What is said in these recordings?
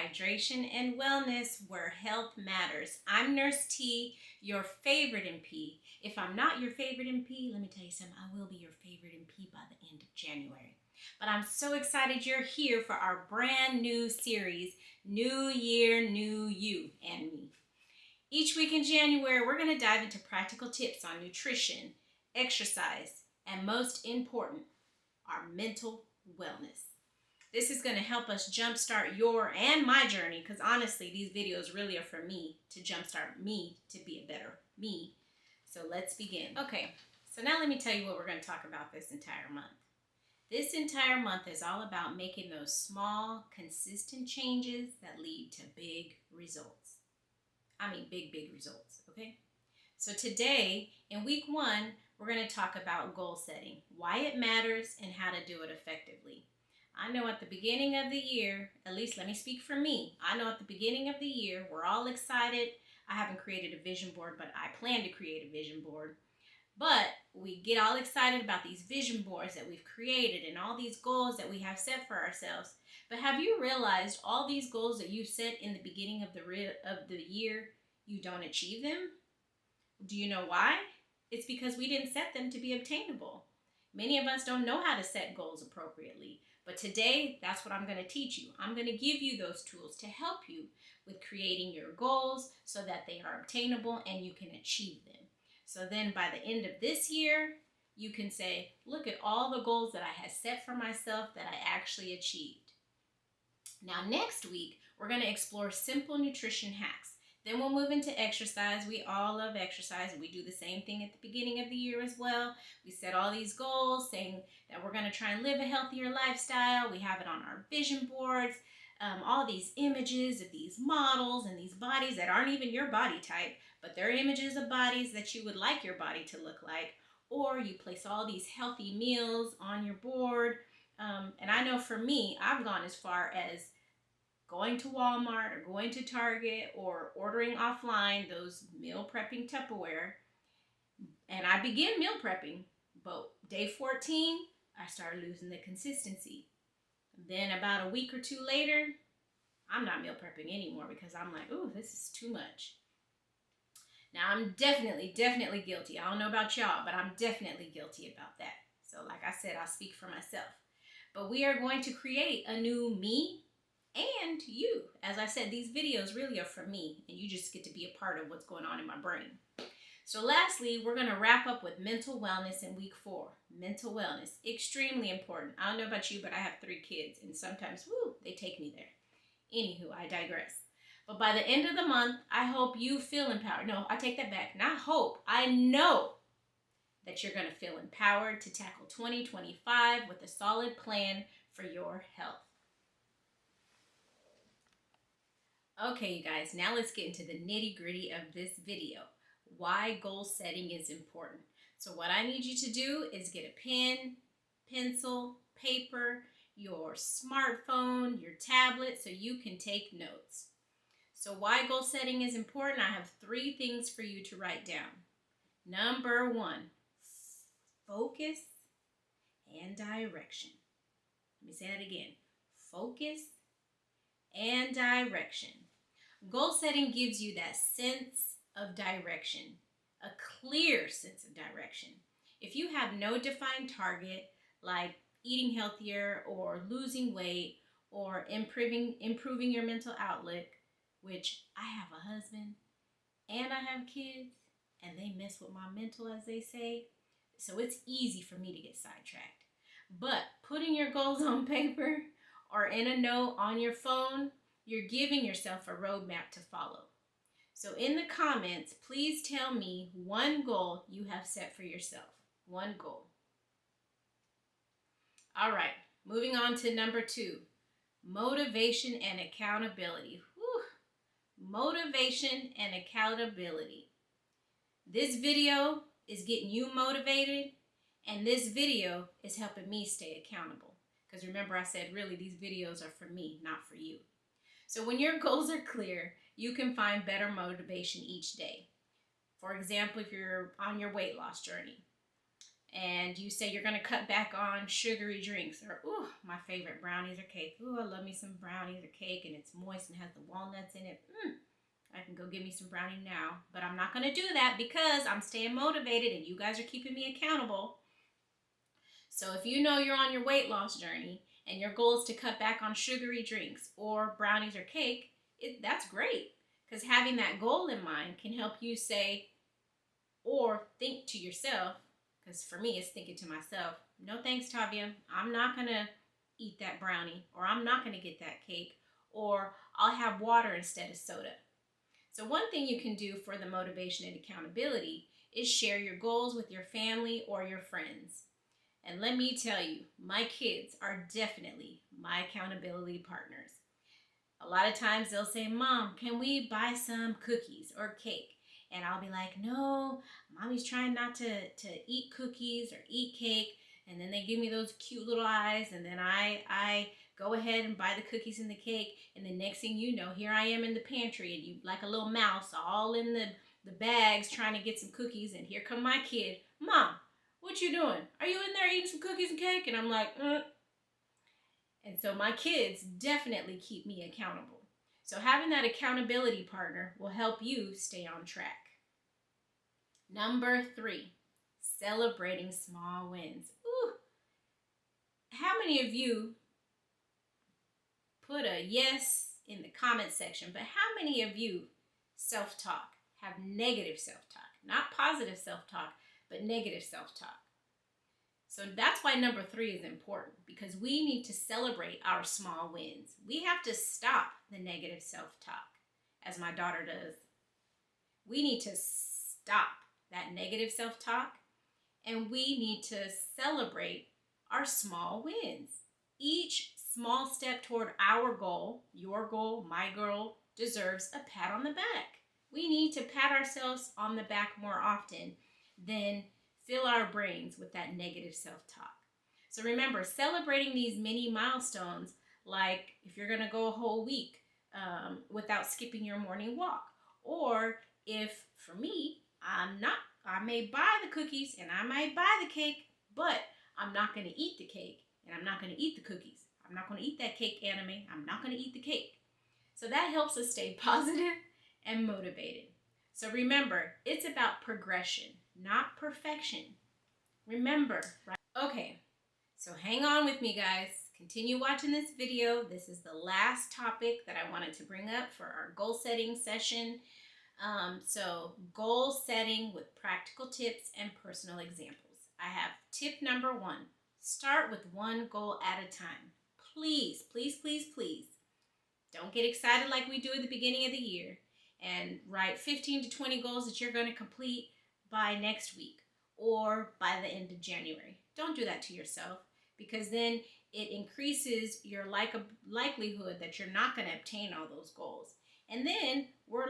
hydration and wellness where health matters. I'm Nurse T, your favorite MP. If I'm not your favorite MP, let me tell you something, I will be your favorite MP by the end of January. But I'm so excited you're here for our brand new series, New Year, New You and Me. Each week in January, we're going to dive into practical tips on nutrition, exercise, and most important, our mental wellness. This is going to help us jumpstart your and my journey, because honestly, these videos really are for me to jumpstart me to be a better me. So let's begin. Okay, so now let me tell you what we're going to talk about this entire month. This entire month is all about making those small, consistent changes that lead to big results. I mean, big results, okay? So today, in week 1, we're going to talk about goal setting, why it matters, and how to do it effectively. I know at the beginning of the year, at least let me speak for me, I know at the beginning of the year, we're all excited. I haven't created a vision board, but I plan to create a vision board. But we get all excited about these vision boards that we've created and all these goals that we have set for ourselves. But have you realized all these goals that you set in the beginning of the year, you don't achieve them? Do you know why? It's because we didn't set them to be obtainable. Many of us don't know how to set goals appropriately. But today, that's what I'm going to teach you. I'm going to give you those tools to help you with creating your goals so that they are obtainable and you can achieve them. So then by the end of this year, you can say, look at all the goals that I had set for myself that I actually achieved. Now next week, we're going to explore simple nutrition hacks. Then we'll move into exercise. We all love exercise, and we do the same thing at the beginning of the year as well. We set all these goals saying that we're going to try and live a healthier lifestyle. We have it on our vision boards, all these images of these models and these bodies that aren't even your body type, but they're images of bodies that you would like your body to look like. Or you place all these healthy meals on your board. And I know for me, I've gone as far as going to Walmart or going to Target or ordering offline those meal prepping Tupperware. And I began meal prepping, but day 14, I started losing the consistency. Then about a week or two later, I'm not meal prepping anymore because I'm like, ooh, this is too much. Now, I'm definitely guilty. I don't know about y'all, but I'm definitely guilty about that. So like I said, I'll speak for myself. But we are going to create a new me and you. As I said, these videos really are for me, and you just get to be a part of what's going on in my brain. So lastly, we're going to wrap up with mental wellness in week 4. Mental wellness, extremely important. I don't know about you, but I have 3 kids, and sometimes, they take me there. Anywho, I digress. But by the end of the month, I hope you feel empowered. No, I take that back. Not hope. I know that you're going to feel empowered to tackle 2025 with a solid plan for your health. Okay, you guys, now let's get into the nitty-gritty of this video. Why goal setting is important. So what I need you to do is get a pen, pencil, paper, your smartphone, your tablet, so you can take notes. So why goal setting is important, I have 3 things for you to write down. Number 1, focus and direction. Let me say that again. Focus and direction. Goal setting gives you that sense of direction, a clear sense of direction. If you have no defined target, like eating healthier or losing weight or improving your mental outlook, which I have a husband and I have kids and they mess with my mental, as they say, so it's easy for me to get sidetracked. But putting your goals on paper or in a note on your phone, you're giving yourself a roadmap to follow. So in the comments, please tell me one goal you have set for yourself. One goal. All right, moving on to number 2, motivation and accountability. Whew. Motivation and accountability. This video is getting you motivated, and this video is helping me stay accountable. Because remember, I said really these videos are for me, not for you. So when your goals are clear, you can find better motivation each day. For example, if you're on your weight loss journey and you say you're going to cut back on sugary drinks, or, ooh, my favorite, brownies or cake. Ooh, I love me some brownies or cake, and it's moist and has the walnuts in it. I can go get me some brownie now, but I'm not going to do that because I'm staying motivated and you guys are keeping me accountable. So if you know you're on your weight loss journey and your goal is to cut back on sugary drinks or brownies or cake, that's great, because having that goal in mind can help you say or think to yourself, because for me it's thinking to myself, no thanks, Tavia, I'm not going to eat that brownie, or I'm not going to get that cake, or I'll have water instead of soda. So one thing you can do for the motivation and accountability is share your goals with your family or your friends. And let me tell you, my kids are definitely my accountability partners. A lot of times they'll say, Mom, can we buy some cookies or cake? And I'll be like, no, Mommy's trying not to eat cookies or eat cake. And then they give me those cute little eyes, and then I go ahead and buy the cookies and the cake. And the next thing you know, here I am in the pantry, and you like a little mouse all in the bags trying to get some cookies. And here come my kid, Mom, what you doing? Are you in there eating some cookies and cake? And I'm like, And so my kids definitely keep me accountable. So having that accountability partner will help you stay on track. Number 3, celebrating small wins. Ooh. How many of you put a yes in the comment section, but how many of you self-talk, have negative self-talk? Not positive self-talk, but negative self-talk. So that's why number 3 is important, because we need to celebrate our small wins. We have to stop the negative self-talk, as my daughter does. We need to stop that negative self-talk, and we need to celebrate our small wins. Each small step toward our goal, your goal, my goal, deserves a pat on the back. We need to pat ourselves on the back more often than fill our brains with that negative self-talk. So remember, celebrating these mini milestones, like if you're going to go a whole week without skipping your morning walk, or if, for me, I may buy the cookies and I might buy the cake, but I'm not going to eat the cake and I'm not going to eat the cookies. I'm not going to eat that cake anime. I'm not going to eat the cake. So that helps us stay positive and motivated. So remember, it's about progression, not perfection. Remember, right? Okay, so hang on with me, guys. Continue watching this video. This is the last topic that I wanted to bring up for our goal setting session. So goal setting with practical tips and personal examples. I have tip number 1. Start with one goal at a time. Please, please, please, please. Don't get excited like we do at the beginning of the year and write 15 to 20 goals that you're going to complete by next week or by the end of January. Don't do that to yourself, because then it increases your likelihood that you're not going to obtain all those goals. And then we're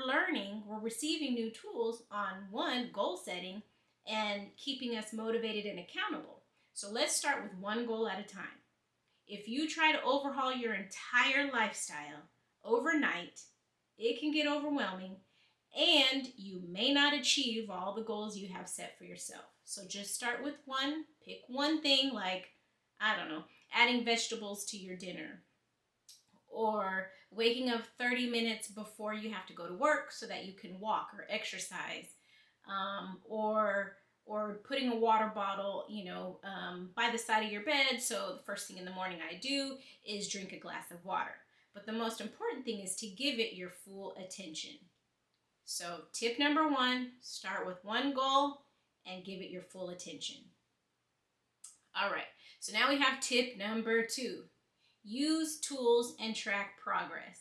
receiving new tools on one, goal setting, and keeping us motivated and accountable. So let's start with one goal at a time. If you try to overhaul your entire lifestyle overnight, it can get overwhelming, and you may not achieve all the goals you have set for yourself. So just start with one. Pick one thing, like, I don't know, adding vegetables to your dinner, or waking up 30 minutes before you have to go to work so that you can walk or exercise, or putting a water bottle, by the side of your bed. So the first thing in the morning I do is drink a glass of water. But the most important thing is to give it your full attention. So tip number 1, start with one goal and give it your full attention. All right, so now we have tip number 2. Use tools and track progress.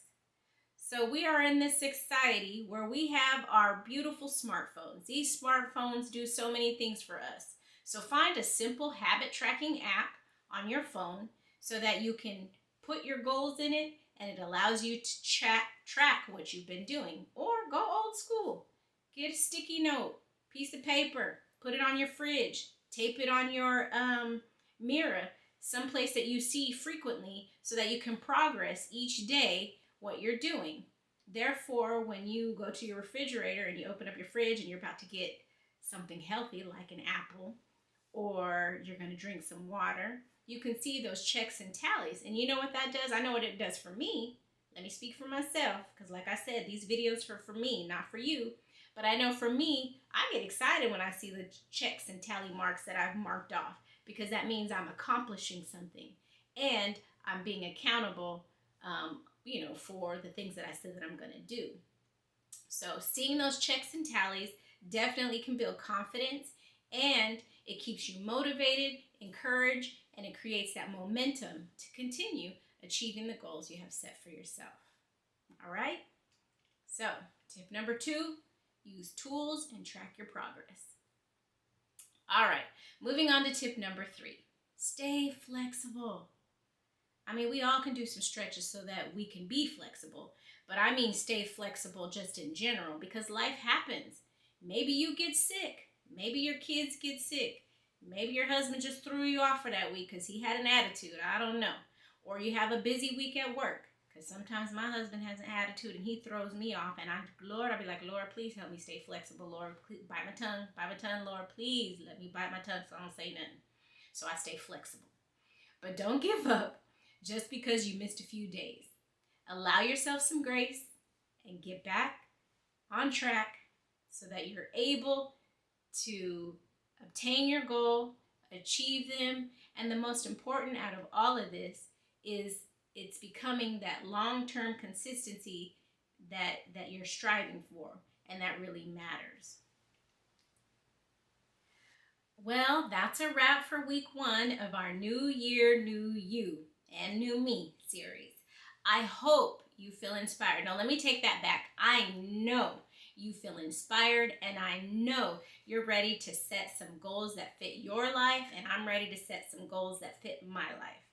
So we are in this society where we have our beautiful smartphones. These smartphones do so many things for us. So find a simple habit tracking app on your phone so that you can put your goals in it, and it allows you to track what you've been doing. Or go old school. Get a sticky note, piece of paper, put it on your fridge, tape it on your mirror, someplace that you see frequently, so that you can progress each day what you're doing. Therefore, when you go to your refrigerator and you open up your fridge and you're about to get something healthy like an apple or you're going to drink some water, you can see those checks and tallies. And you know what that does? I know what it does for me. Let me speak for myself, because like I said, these videos are for me, not for you. But I know for me, I get excited when I see the checks and tally marks that I've marked off, because that means I'm accomplishing something and I'm being accountable, for the things that I said that I'm going to do. So seeing those checks and tallies definitely can build confidence, and it keeps you motivated, encouraged, and it creates that momentum to continue achieving the goals you have set for yourself. All right? So, tip number 2, use tools and track your progress. All right, moving on to tip number 3, stay flexible. I mean, we all can do some stretches so that we can be flexible, but I mean stay flexible just in general, because life happens. Maybe you get sick. Maybe your kids get sick. Maybe your husband just threw you off for that week because he had an attitude. I don't know. Or you have a busy week at work, because sometimes my husband has an attitude and he throws me off, and I'll be like, Lord, please help me stay flexible. Lord, please, bite my tongue. Lord, please let me bite my tongue so I don't say nothing. So I stay flexible. But don't give up just because you missed a few days. Allow yourself some grace and get back on track so that you're able to obtain your goal, achieve them, and the most important out of all of this is it's becoming that long-term consistency that you're striving for, and that really matters. Well, that's a wrap for week 1 of our New Year, New You and New Me series. I hope you feel inspired. Now, let me take that back. I know you feel inspired, and I know you're ready to set some goals that fit your life, and I'm ready to set some goals that fit my life.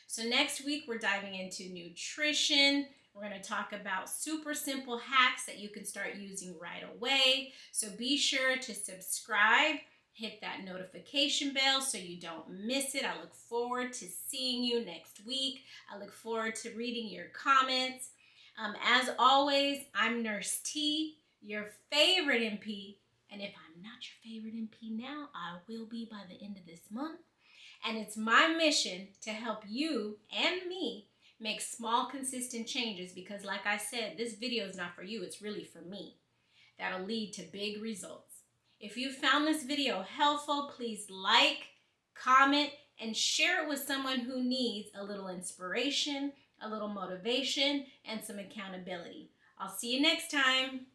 So next week, we're diving into nutrition. We're going to talk about super simple hacks that you can start using right away. So be sure to subscribe. Hit that notification bell so you don't miss it. I look forward to seeing you next week. I look forward to reading your comments. As always, I'm Nurse T, your favorite MP. And if I'm not your favorite MP now, I will be by the end of this month. And it's my mission to help you and me make small, consistent changes, because like I said, this video is not for you. It's really for me. That'll lead to big results. If you found this video helpful, please like, comment, and share it with someone who needs a little inspiration, a little motivation, and some accountability. I'll see you next time.